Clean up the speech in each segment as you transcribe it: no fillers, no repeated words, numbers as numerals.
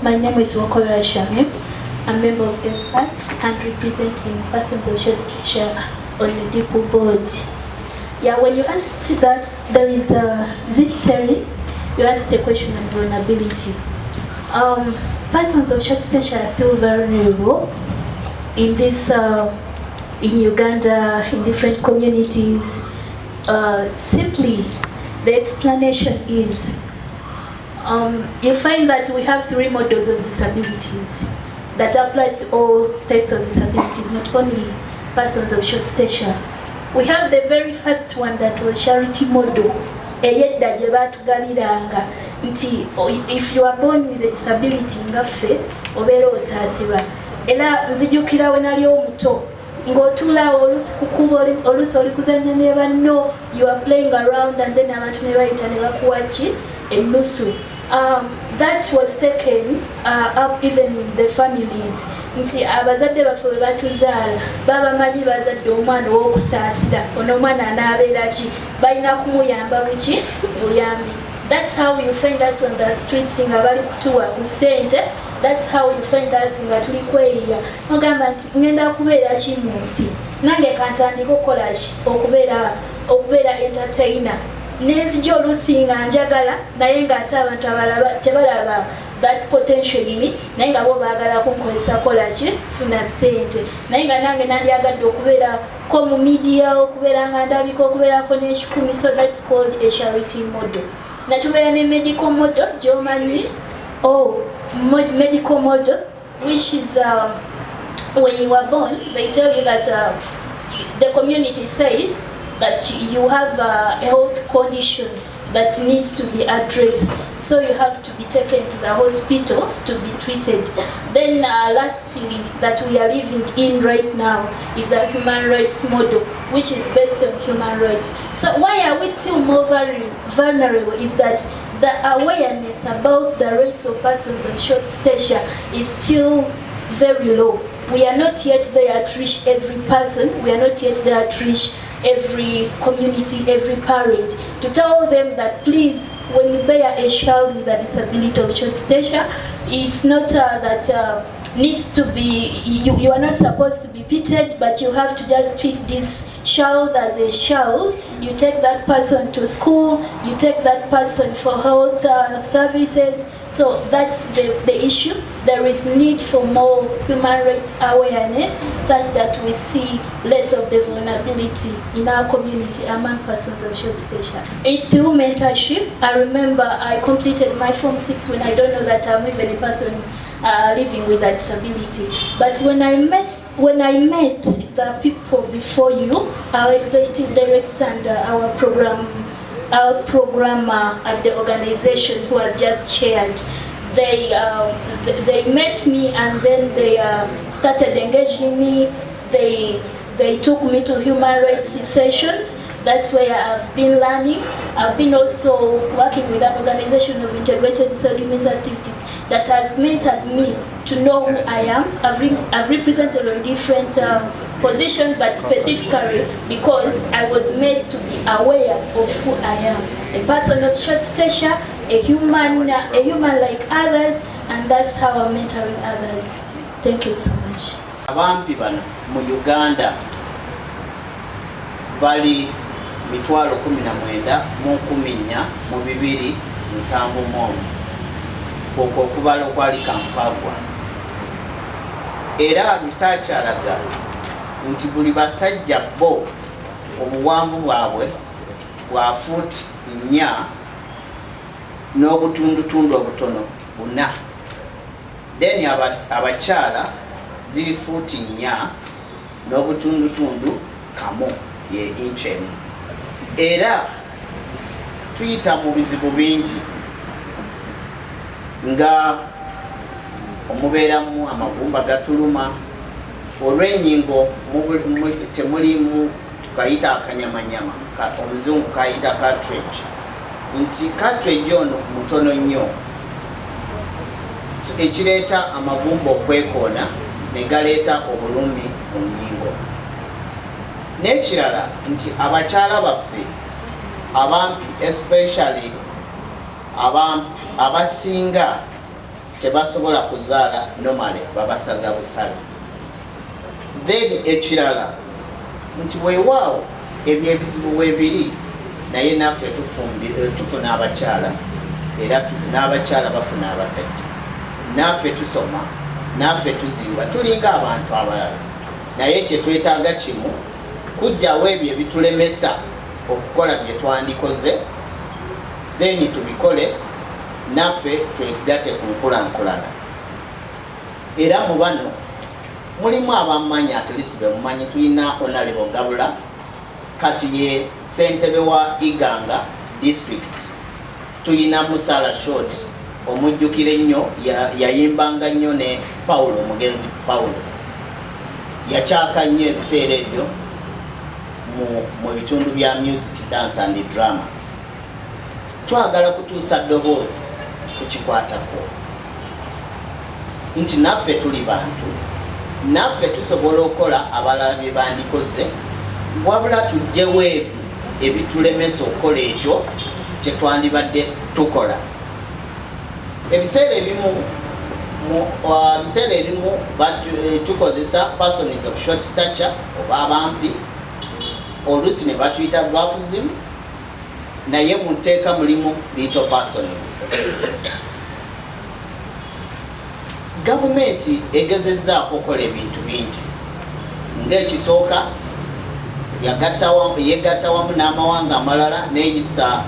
My name is Wakola Shami. I'm a member of Dwarf and representing persons of short stature on the depot board. Yeah, when you asked that there is it selling, you asked a question on vulnerability. Persons of short stature are still vulnerable in this, in Uganda, in different communities. Simply, the explanation is you find that we have 3 models of disabilities that applies to all types of disabilities, not only persons of short stature. We have the very first one that was charity model. If you are born with a disability ngaffe obeera osaasirwa. Era nzijukira we nali omuto ng'otula oluusi kukuba oluusi oli kuzannya ne banno, you are playing around and then abantu ne bayita ne bakuwa ki ennusu. That was taken up even in the families. Nti abazadde baffe bwe batuzaala babamanyi bazadde omwana ow'okusaasira, ono omwana anaabeera ki, balina kumuyamba biki buyambi. That's how you find us on the streets nga bali kutuwa ku ssente. That's how you find us nga tuli kweyiya. Nogamba nti ngenda kubeera ki mu nsi, nange kantandika okukola ki, okubeera entertainer. Nenzija oluusi nga njagala naye ng'ate abantu abalala tebalaba that potential in me, naye nga bo baagala kunkozesa kola ki funa ssente. Naye nga nange nandyagadde okubeerako mu media, okubeera nga ndabika, okubeerako n'ekikumi. So that's called a charity model. Natubeera ne medical model gy'omanyi, medical model, which is when you are born, they tell you that the community says that you have a health condition that needs to be addressed. So you have to be taken to the hospital to be treated. Then lastly, that we are living in right now is the human rights model, which is based on human rights. So why are we still more vulnerable is that the awareness about the rights of persons of short stature is still very low. We are not yet there to reach every person. We are not yet there to reach every community, every parent, to tell them that please, when you bear a child with a disability of short stature, it's not that needs to be, you are not supposed to be pitied, but you have to just treat this child as a child. You take that person to school, you take that person for health services. So that's the issue. There is need for more human rights awareness such that we see less of the vulnerability in our community among persons of short stature. Through mentorship, I remember I completed my Form 6 when I don't know that I'm even a person living with a disability. But when I met the people before you, our executive director and our programmer at the organization who has just shared, they met me and then they started engaging me. They took me to human rights sessions. That's where I've been learning. I've been also working with an organization of integrated disabilities activities that has mentored me to know who I am. I've represented on different positions, but specifically because I was made to be aware of who I am. A person of short stature, a human like others, and that's how I'm mentoring others. Thank you so much. Abampi bano mu Uganda bali 19,000 mu 14 mu 271 okwo okubala okwali Kampagwa. Era research alaga nti buli basajja bo obuwanvu bwabwe bwa fuuti 4 n'obutundutundu obutono 4. Then abakyala ziri fuuti 4 n'obutundutundu 1 ye inch emu. Era tuyita mu bizibu bingi nga omubeeramu amagumba gatuluma, olw'ennyingo temulimu tukayita akanyamanyama, omuzungu kayita cartridge. Nti cartridge ono mutono nnyo, ekireeta amagumba okwekoona ne galeeta obulumi mu nnyingo. N'ekirala nti abakyala baffe abampi, especially abampi abasinga tebasobola kuzaala normally babasaza busale. Then ekirala nti weewaawo ebyo ebizibu weebiri naye naffe tufuna abakyala era n'abakyala bafuna abasajja, naffe tusoma, naffe tuzimba, tulinga abantu abalala, naye kye twetaaga kimu kujjawo ebyo ebitulemesa okukola bye twandikoze, then tubikole naffe twegatte ku nkulankulana. Era mu bano mulimu abamumanyi at least bemumanyi, tulina Honorable Gabula kati ye ssentebe wa Uganda district, tulina Musala Short omujjukire ennyo, yayimbanga nnyo ne Paulo Mugenzi Paulo, yakyaka nnyo ebiseera ebyo mu bitundu bya music, dance and drama. Twagala kutuusa ddoboozi kukikwatako nti naffe tuli bantu, naffe tusobola okukola abalala bye bandikoze, wabula tujjewo ebyo ebitulemesa okukola ekyo kye twandibadde tukola. Ebiseera ebimu tukozesa persons of short stature oba abampi, oluusi ne batuyita dwarfism, naye mu nteeka mulimu little persons. Gavumenti egezezzaako okukola ebintu bingi, ng'ekisooka yegatta wamu n'amawanga amalala n'eyisa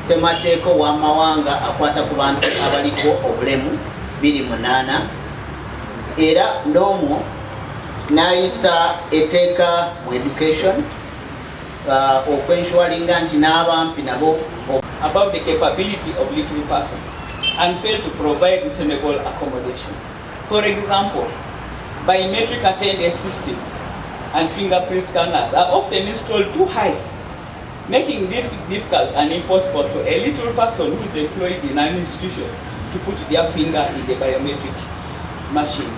ssemateeka w'amawanga akwata ku bantu abaliko obulemu 28, era n'omwo n'ayisa etteeka mu education okwensualinga nti n'abampi nabo about the capability of little person and fail to provide reasonable accommodation. For example, biometric attendance systems and fingerprint scanners are often installed too high, making it difficult and impossible for a little person who is employed in an institution to put their finger in the biometric machine.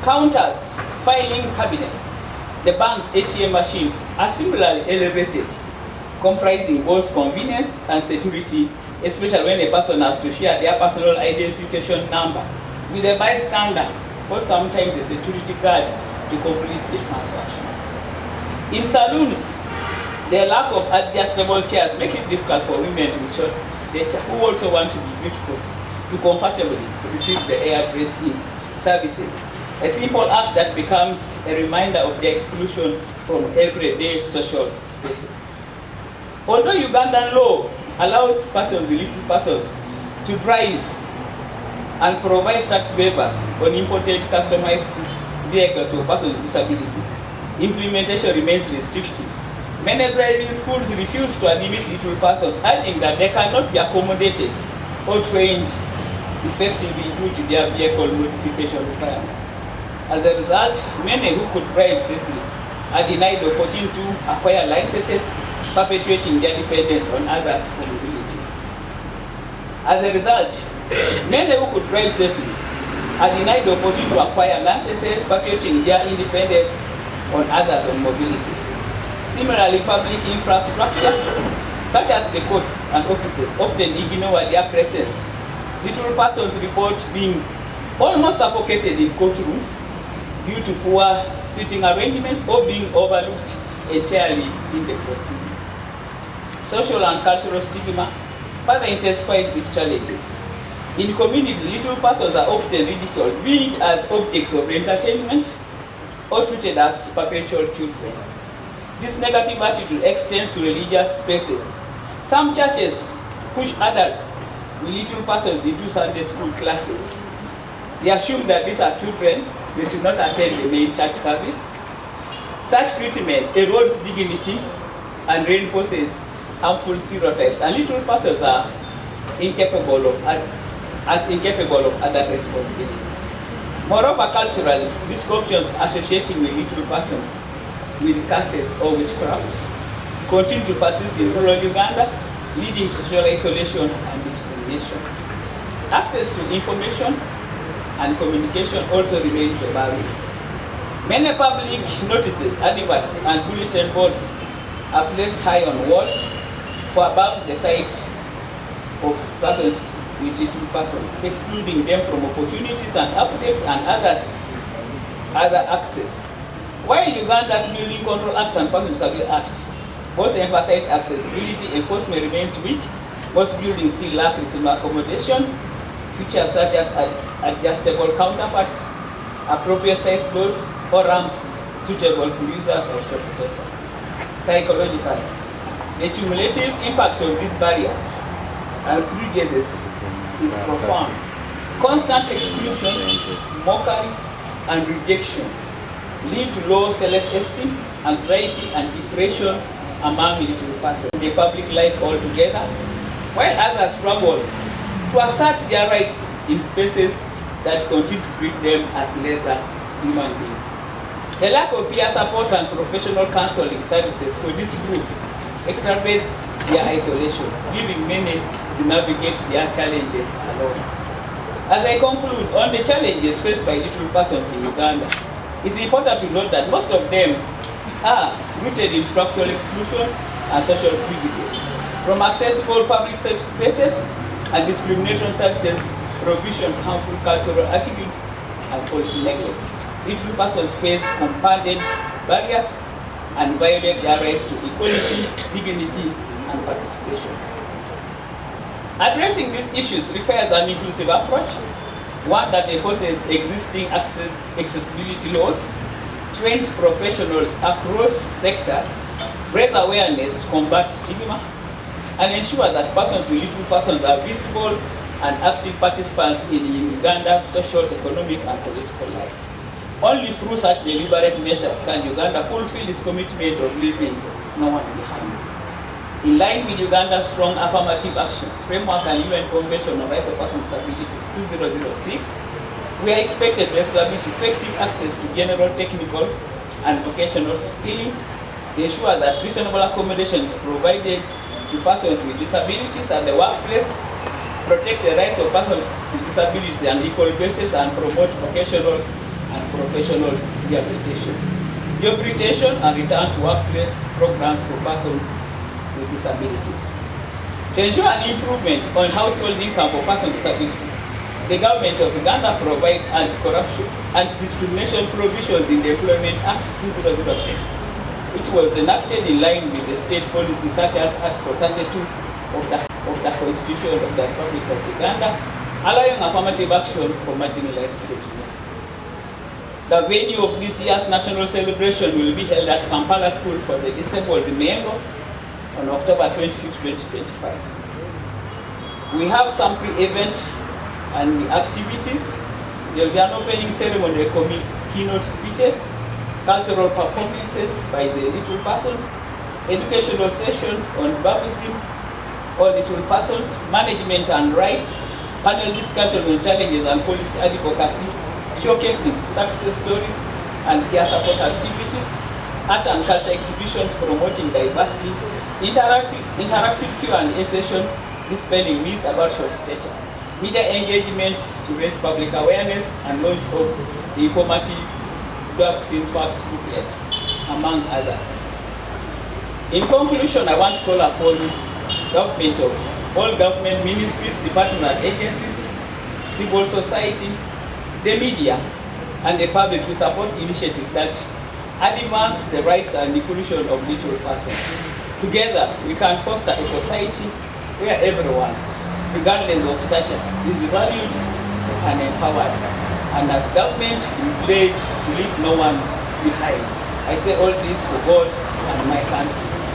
Counters, filing cabinets, the bank's ATM machines are similarly elevated, comprising both convenience and security, especially when a person has to share their personal identification number with a bystander or sometimes a security guard to complete the transaction. In saloons, the lack of adjustable chairs make it difficult for women with short stature who also want to be beautiful to comfortably receive the hairdressing services. A simple act that becomes a reminder of the exclusion from everyday social spaces. Although Ugandan law allows persons with little persons to drive and provide tax waivers on imported customized vehicles for persons with disabilities, implementation remains restrictive. Many driving schools refuse to admit little persons, adding that they cannot be accommodated or trained effectively due to their vehicle modification requirements. As a result, many who could drive safely are denied the opportunity to acquire licenses, perpetuating their dependence on others for mobility. As a result, many who could drive safely are denied the opportunity to acquire licenses, perpetuating their independence on others on mobility. Similarly, public infrastructure, such as the courts and offices, often ignore their presence. Little persons report being almost suffocated in courtrooms due to poor sitting arrangements or being overlooked entirely in the proceeding. Social and cultural stigma further intensifies these challenges. In communities, little persons are often ridiculed, viewed as objects of entertainment or treated as perpetual children. This negative attitude extends to religious spaces. Some churches push adults with little persons into Sunday school classes. They assume that these are children, they should not attend the main church service. Such treatment erodes dignity and reinforces harmful stereotypes, and little persons are incapable of adult responsibility. Moreover, culturally, these options associating with little persons with curses or witchcraft continue to persist in rural Uganda, leading to social isolation and discrimination. Access to information and communication also remains a barrier. Many public notices, adverts, and bulletin boards are placed high on walls for above the sight of persons with little persons, excluding them from opportunities and updates and other access. While Uganda's Building Control Act and Person with Disability Act both emphasize accessibility, enforcement remains weak. Most buildings still lack reasonable accommodation. Features such as adjustable counterparts, appropriate size doors, or ramps suitable for users of short stature. Psychologically, the cumulative impact of these barriers and prejudices is profound. Constant exclusion, mockery, and rejection lead to low self-esteem, anxiety, and depression among little persons in the public life altogether, while others struggle to assert their rights in spaces that continue to treat them as lesser human beings. The lack of peer support and professional counseling services for this group exacerbates their isolation, leaving many to navigate their challenges alone. As I conclude on the challenges faced by little persons in Uganda, it's important to note that most of them are rooted in structural exclusion and social prejudice, from accessible public spaces and discriminatory services, provision of harmful cultural attitudes, and policy neglect. Little persons face compounded barriers and violate their rights to equality, dignity, and participation. Addressing these issues requires an inclusive approach, one that enforces existing accessibility laws, trains professionals across sectors, raise awareness to combat stigma, and ensure that persons with little persons are visible and active participants in Uganda's social, economic, and political life. Only through such deliberate measures can Uganda fulfill its commitment of leaving no one behind. In line with Uganda's strong affirmative action framework and UN Convention on Rights of Persons with Disabilities 2006, we are expected to establish effective access to general, technical, and vocational skilling, to ensure that reasonable accommodation is provided to persons with disabilities at the workplace, protect the rights of persons with disabilities on equal basis, and promote vocational and professional rehabilitation, job retention, and return to workplace programs for persons with disabilities. To ensure an improvement on household income for persons with disabilities, the government of Uganda provides anti-corruption, anti-discrimination provisions in the Employment Act 2006, which was enacted in line with the state policy such as Article 32 of the Constitution of the Republic of Uganda, allowing affirmative action for marginalized groups. The venue of this year's national celebration will be held at Kampala School for the Disabled Mengo on October 25, 2025. We have some pre-event and activities. There will be an opening ceremony, keynote speeches, cultural performances by the little persons, educational sessions on Dwarfism or little persons, management and rights, panel discussion on challenges and policy advocacy, showcasing success stories and peer support activities, art and culture exhibitions promoting diversity, interactive Q&A session, dispelling myths about short stature, media engagement to raise public awareness, and launch of the informative Dwarfism fact booklet, among others. In conclusion, I want to call upon government of all government ministries, departments and agencies, civil society, the media, and the public to support initiatives that advance the rights and inclusion of little persons. Together, we can foster a society where everyone, regardless of stature, is valued and empowered. And as government, we pledge to leave no one behind. I say all this for God and my country.